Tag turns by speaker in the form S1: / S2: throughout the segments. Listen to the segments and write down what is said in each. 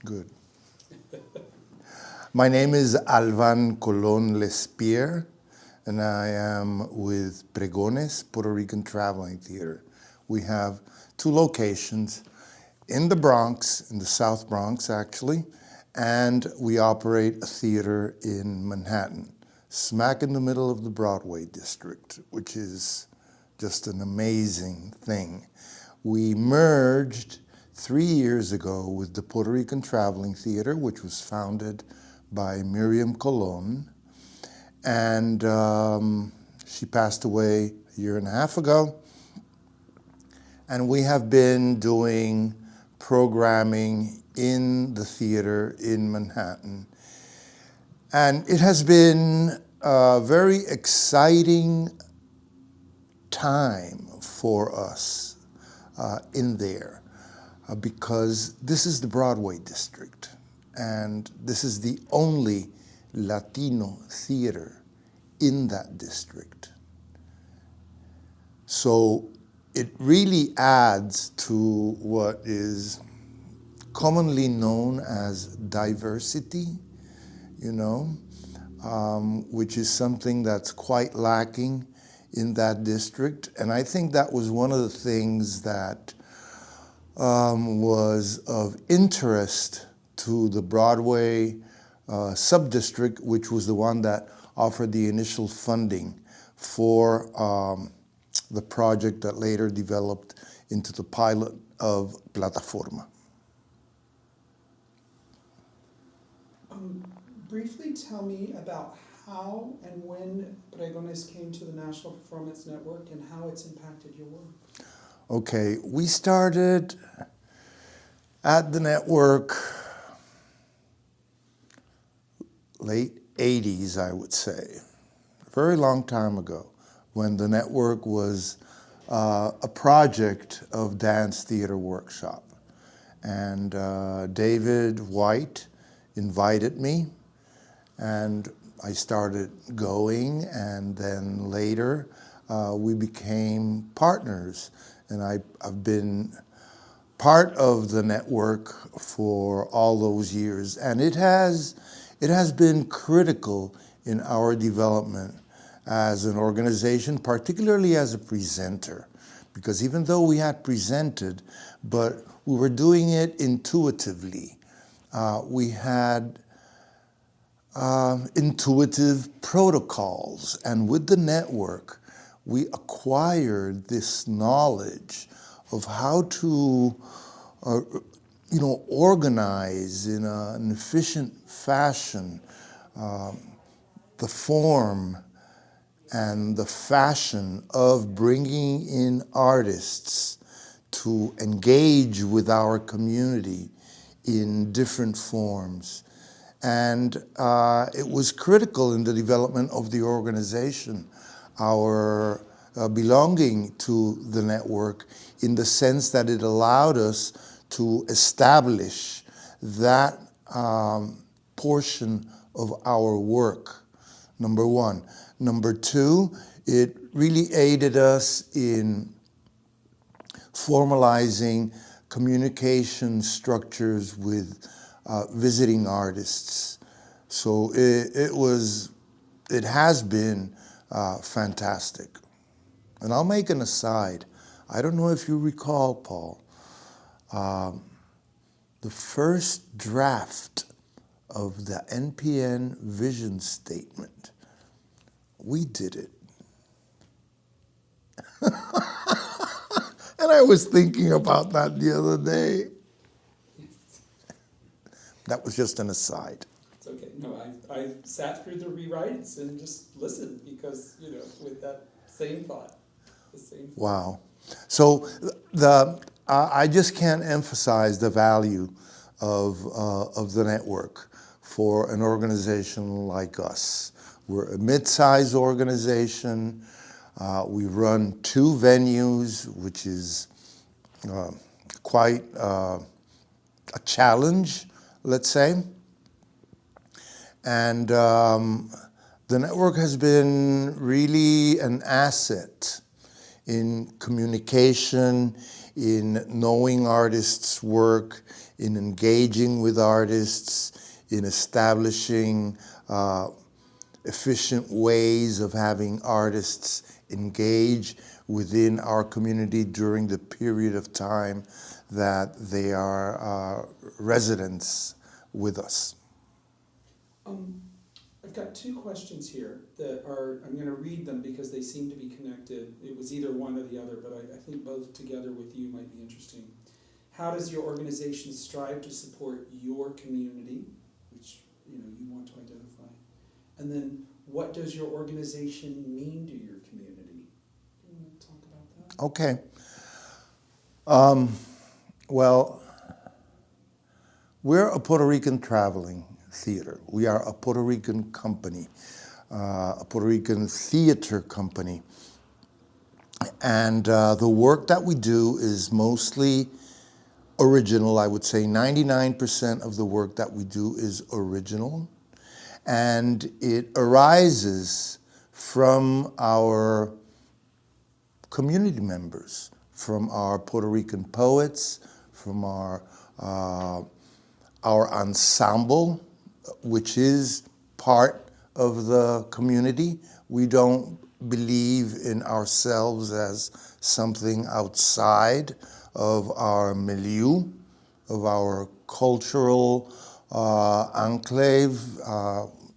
S1: Good. My name is Alvan Colón Lespier, and I am with Pregones, Puerto Rican Traveling Theater. We have two locations in the Bronx, in the South Bronx actually, and we operate a theater in Manhattan, smack in the middle of the Broadway district, which is just an amazing thing. We merged 3 years ago with the Puerto Rican Traveling Theater, which was founded by Miriam Colón, and she passed away a year and a half ago. And we have been doing programming in the theater in Manhattan. And it has been a very exciting time for us in there because this is the Broadway district. And this is the only Latino theater in that district. So it really adds to what is commonly known as diversity, which is something that's quite lacking in that district. And I think that was one of the things that was of interest to the Broadway sub-district, which was the one that offered the initial funding for the project that later developed into the pilot of Plataforma.
S2: Briefly tell me about how and when Pregones came to the National Performance Network and how it's impacted your work.
S1: Okay, we started at the network late 80s, I would say, a very long time ago, when the network was a project of dance theater workshop. And David White invited me, and I started going, and then later we became partners. And I've been part of the network for all those years, and it has been critical in our development as an organization, particularly as a presenter, because even though we had presented, but we were doing it intuitively. We had intuitive protocols, and with the network, we acquired this knowledge of how to organize in an efficient fashion the form and the fashion of bringing in artists to engage with our community in different forms. And it was critical in the development of the organization, our belonging to the network, in the sense that it allowed us to establish that portion of our work, number one. Number two, it really aided us in formalizing communication structures with visiting artists. So it has been fantastic. And I'll make an aside. I don't know if you recall, Paul, the first draft of the NPN vision statement, we did it. And I was thinking about that the other day. That was just an aside.
S2: It's okay. No, I sat through the rewrites and just listened because, with that same thought.
S1: Wow. So I just can't emphasize the value of the network for an organization like us. We're a mid-sized organization. We run 2 venues, which is quite a challenge, let's say. And the network has been really an asset in communication, in knowing artists' work, in engaging with artists, in establishing efficient ways of having artists engage within our community during the period of time that they are residents with us.
S2: I've got two questions here that are, I'm going to read them because they seem to be connected. It was either one or the other, but I think both together with you might be interesting. How does your organization strive to support your community, which you want to identify? And then, what does your organization mean to your community? Do you want to talk about that?
S1: Okay. Well, we're a Puerto Rican traveling theater. We are a Puerto Rican company, a Puerto Rican theater company. And the work that we do is mostly original. I would say 99% of the work that we do is original. And it arises from our community members, from our Puerto Rican poets, from our ensemble, which is part of the community. We don't believe in ourselves as something outside of our milieu, of our cultural enclave.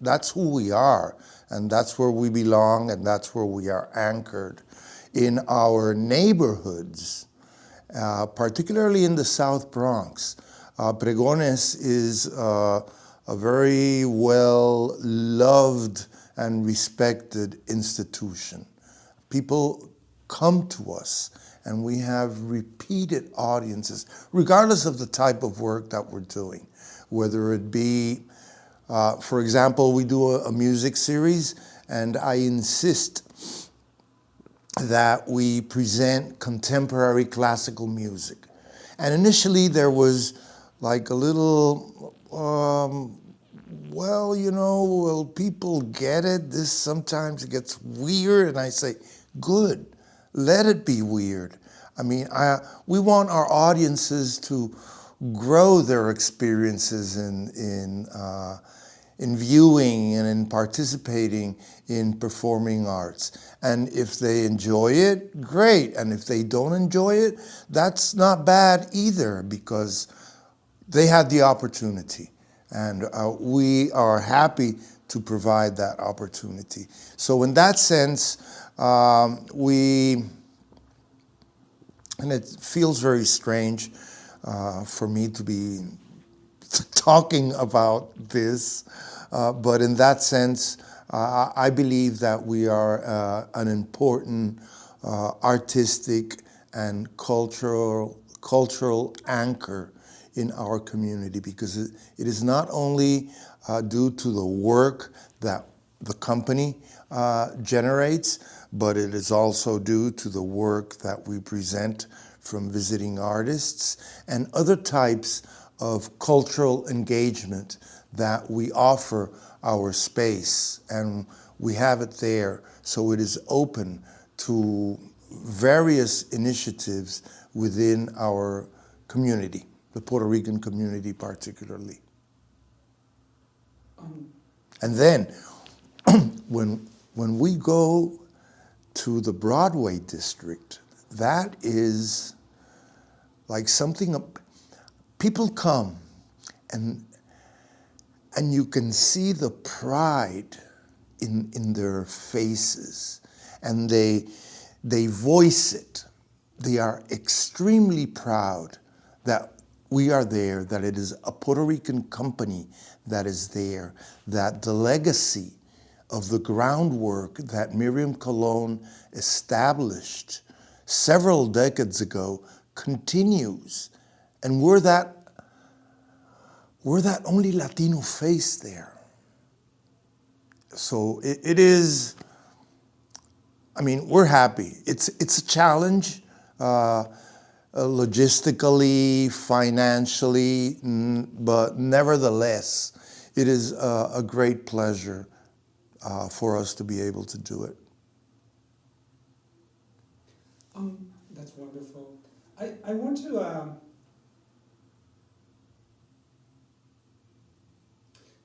S1: That's who we are, and that's where we belong, and that's where we are anchored. In our neighborhoods, particularly in the South Bronx, Pregones is a very well-loved and respected institution. People come to us, and we have repeated audiences, regardless of the type of work that we're doing, whether it be, for example, we do a music series, and I insist that we present contemporary classical music. And initially there was like a little, will people get it? This sometimes gets weird. And I say, good, let it be weird. I mean, we want our audiences to grow their experiences in viewing and in participating in performing arts. And if they enjoy it, great. And if they don't enjoy it, that's not bad either, because they had the opportunity. And we are happy to provide that opportunity. So in that sense, and it feels very strange for me to be talking about this, but in that sense, I believe that we are an important artistic and cultural anchor in our community, because it is not only due to the work that the company generates, but it is also due to the work that we present from visiting artists and other types of cultural engagement that we offer our space, and we have it there, so it is open to various initiatives within our community, the Puerto Rican community particularly. And then when we go to the Broadway district, that is like something, people come and you can see the pride in their faces, and they voice it. They are extremely proud that we are there, that it is a Puerto Rican company that is there, that the legacy of the groundwork that Miriam Colón established several decades ago continues. And we're that only Latino face there. So it is, I mean, we're happy. It's a challenge, logistically, financially, but nevertheless, it is a great pleasure for us to be able to do it.
S2: That's wonderful. I want to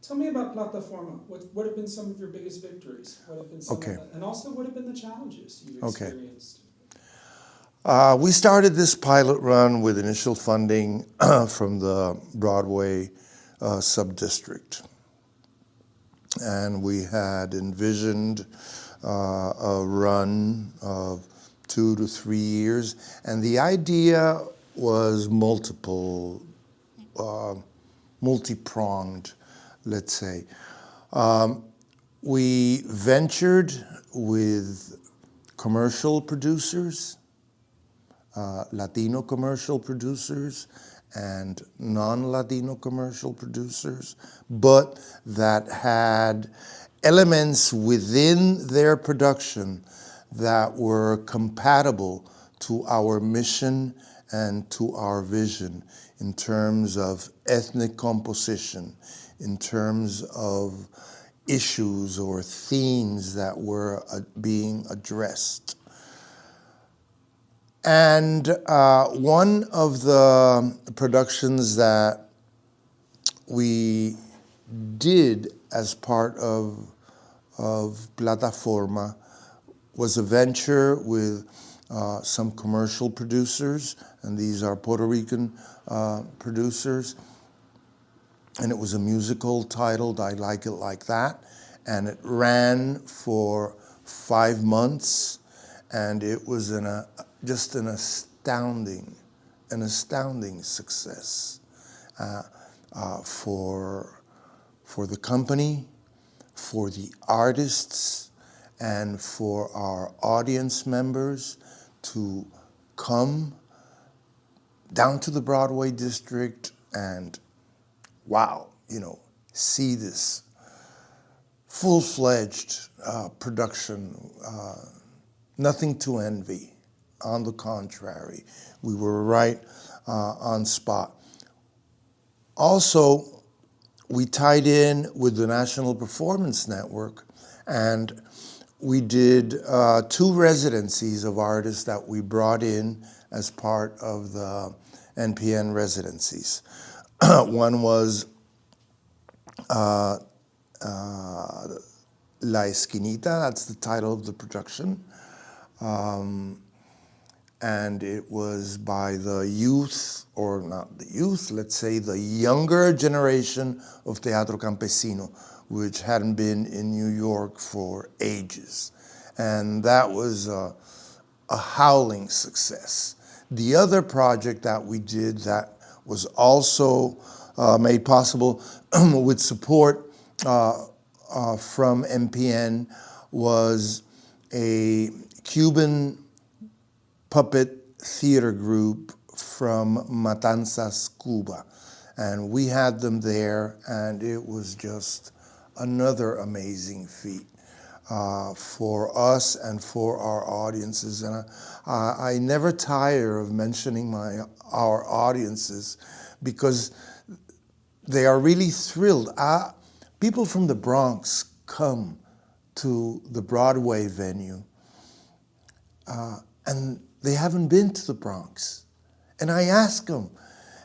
S2: tell me about Plataforma. What have been some of your biggest victories? What have been some
S1: Okay.
S2: of the, and also what have been the challenges you've
S1: Okay.
S2: experienced?
S1: We started this pilot run with initial funding from the Broadway sub-district. And we had envisioned a run of 2 to 3 years. And the idea was multi-pronged, let's say. We ventured with commercial producers, Latino commercial producers and non-Latino commercial producers, but that had elements within their production that were compatible to our mission and to our vision in terms of ethnic composition, in terms of issues or themes that were being addressed. And one of the productions that we did as part of Plataforma was a venture with some commercial producers, and these are Puerto Rican producers. And it was a musical titled I Like It Like That, and it ran for 5 months, and it was just an astounding success for the company, for the artists, and for our audience members to come down to the Broadway district and, wow, see this full-fledged production, nothing to envy. On the contrary, we were right on spot. Also, we tied in with the National Performance Network, and we did 2 residencies of artists that we brought in as part of the NPN residencies. One was La Esquinita, that's the title of the production. And it was by the youth, or not the youth, let's say the younger generation of Teatro Campesino, which hadn't been in New York for ages. And that was a howling success. The other project that we did that was also made possible with support from MPN was a Cuban puppet theater group from Matanzas, Cuba. And we had them there, and it was just another amazing feat for us and for our audiences. And I never tire of mentioning our audiences because they are really thrilled. People from the Bronx come to the Broadway venue, and they haven't been to the Bronx. And I ask them,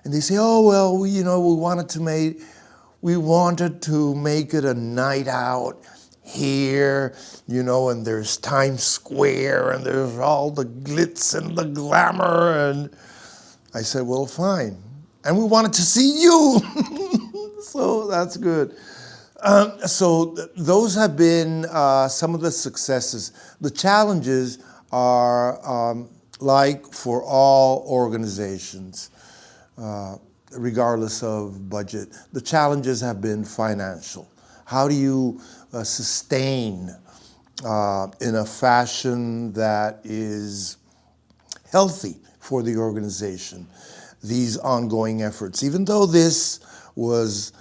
S1: and they say, oh, well, we wanted to make it a night out here, and there's Times Square, and there's all the glitz and the glamour. And I said, well, fine. And we wanted to see you. So that's good. So those have been some of the successes. The challenges are like for all organizations, regardless of budget. The challenges have been financial. How do you sustain in a fashion that is healthy for the organization these ongoing efforts? Even though this was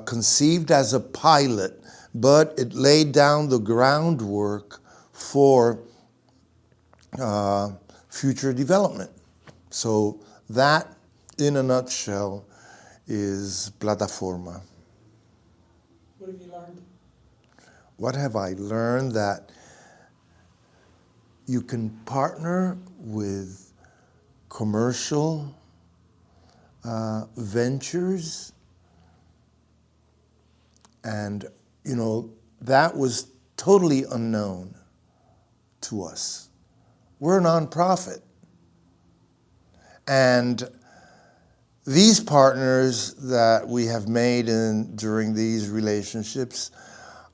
S1: conceived as a pilot, but it laid down the groundwork for future development. So that, in a nutshell, is Plataforma.
S2: What have you learned?
S1: What have I learned? That you can partner with commercial ventures. And, you know, that was totally unknown to us. We're a nonprofit. And these partners that we have made during these relationships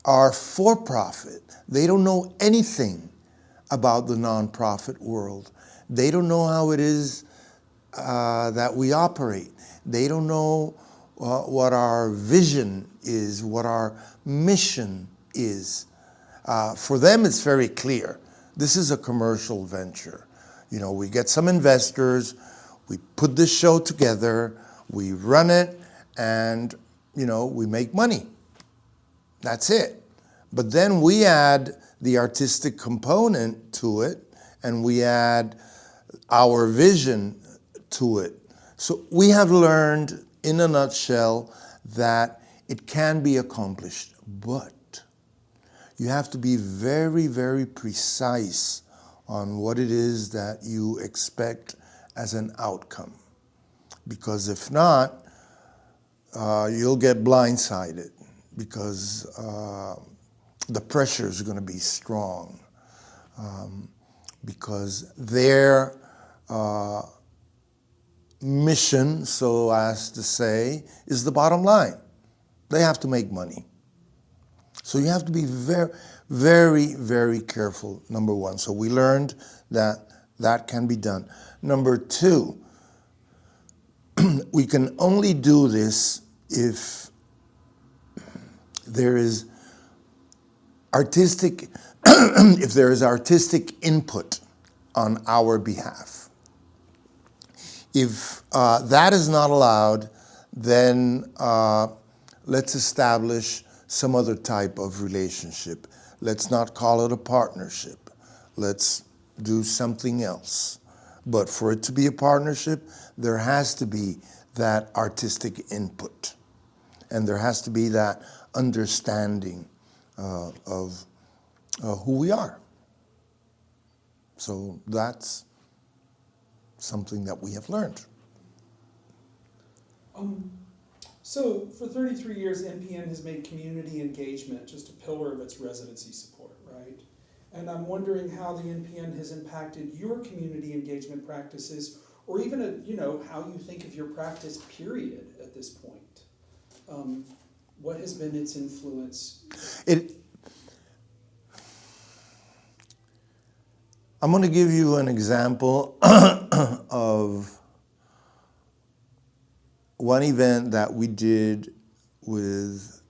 S1: are for-profit. They don't know anything about the nonprofit world. They don't know how it is that we operate. They don't know what our vision is, what our mission is. For them, it's very clear. This is a commercial venture. You know, we get some investors, we put this show together, we run it, and, you know, we make money. That's it. But then we add the artistic component to it, and we add our vision to it. So we have learned, in a nutshell, that it can be accomplished, but you have to be very, very precise on what it is that you expect as an outcome. Because if not, you'll get blindsided, because the pressure is going to be strong, because their mission, so as to say, is the bottom line. They have to make money. So you have to be very, very, very careful, number one. So we learned that that can be done. Number two, we can only do this if there is artistic, if there is artistic input on our behalf. If that is not allowed, then let's establish some other type of relationship. Let's not call it a partnership. Let's do something else. But for it to be a partnership, there has to be that artistic input. And there has to be that understanding of who we are. So that's something that we have learned.
S2: So for 33 years, NPN has made community engagement just a pillar of its residency support, right? And I'm wondering how the NPN has impacted your community engagement practices, or even how you think of your practice, period, at this point. What has been its influence?
S1: I'm going to give you an example of one event that we did with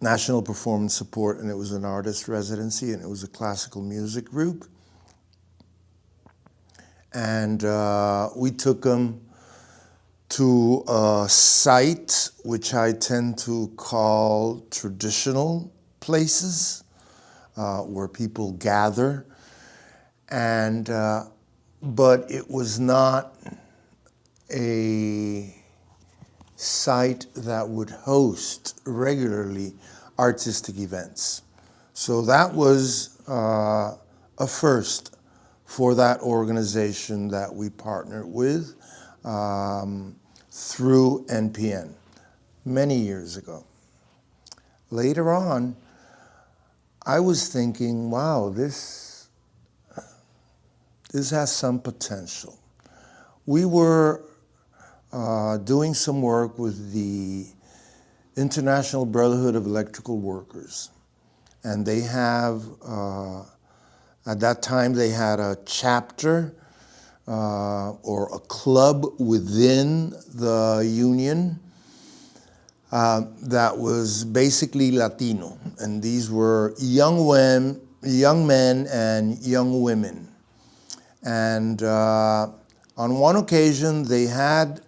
S1: National Performance Support, and it was an artist residency, and it was a classical music group. And we took them to a site which I tend to call traditional places, where people gather. And but it was not a site that would host regularly artistic events. So that was a first for that organization that we partnered with through NPN many years ago. Later on, I was thinking, wow, this has some potential. We were doing some work with the International Brotherhood of Electrical Workers. And they have, at that time, they had a chapter or a club within the union that was basically Latino. And these were young men and young women. And on one occasion, they had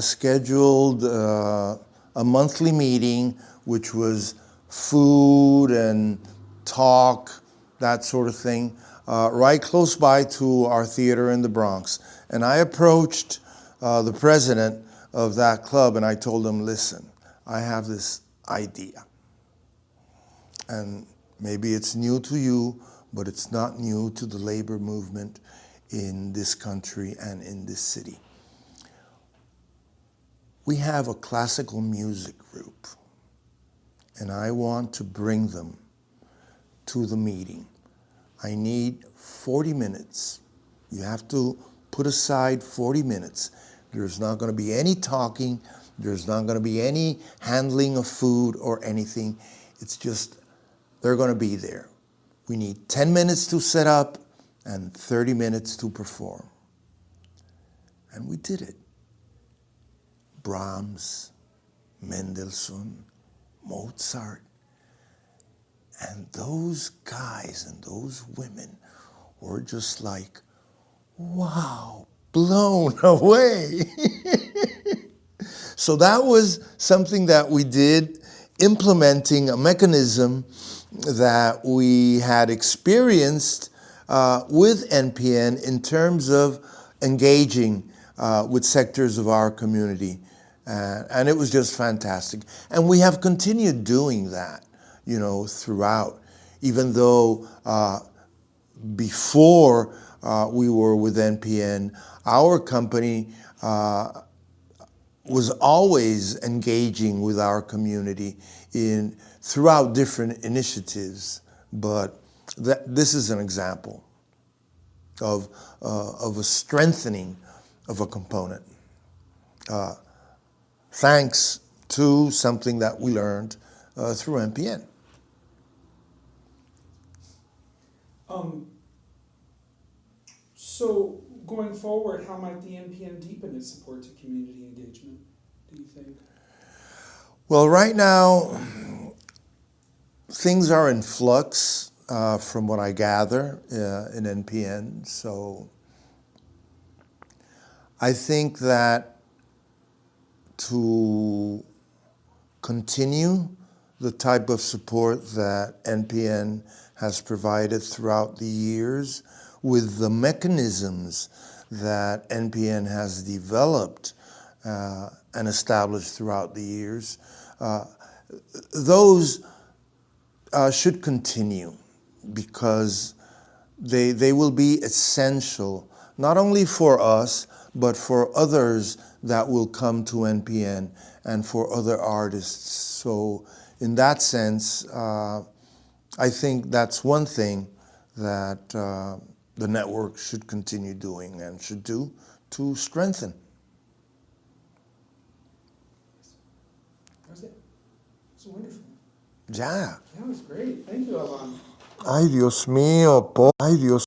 S1: scheduled a monthly meeting, which was food and talk, that sort of thing, right close by to our theater in the Bronx. And I approached the president of that club, and I told him, listen, I have this idea. And maybe it's new to you, but it's not new to the labor movement in this country and in this city. We have a classical music group, and I want to bring them to the meeting. I need 40 minutes. You have to put aside 40 minutes. There's not going to be any talking. There's not going to be any handling of food or anything. It's just, they're going to be there. We need 10 minutes to set up and 30 minutes to perform. And we did it. Brahms, Mendelssohn, Mozart. And those guys and those women were just like, wow, blown away. So that was something that we did, implementing a mechanism that we had experienced with NPN in terms of engaging with sectors of our community. And it was just fantastic. And we have continued doing that, you know, throughout, even though before we were with NPN, our company was always engaging with our community throughout different initiatives. But this is an example of a strengthening of a component. Thanks to something that we learned through NPN.
S2: So going forward, how might the NPN deepen its support to community engagement, do you think?
S1: Well, right now, things are in flux from what I gather in NPN. So I think that to continue the type of support that NPN has provided throughout the years with the mechanisms that NPN has developed and established throughout the years, those should continue because they will be essential, not only for us, but for others that will come to NPN and for other artists. So in that sense, I think that's one thing that the network should continue doing and should do to strengthen.
S2: That was it. It was wonderful.
S1: Ya.
S2: That was great. Thank you, Alvan.
S1: Ay, Dios mío, ay, Dios.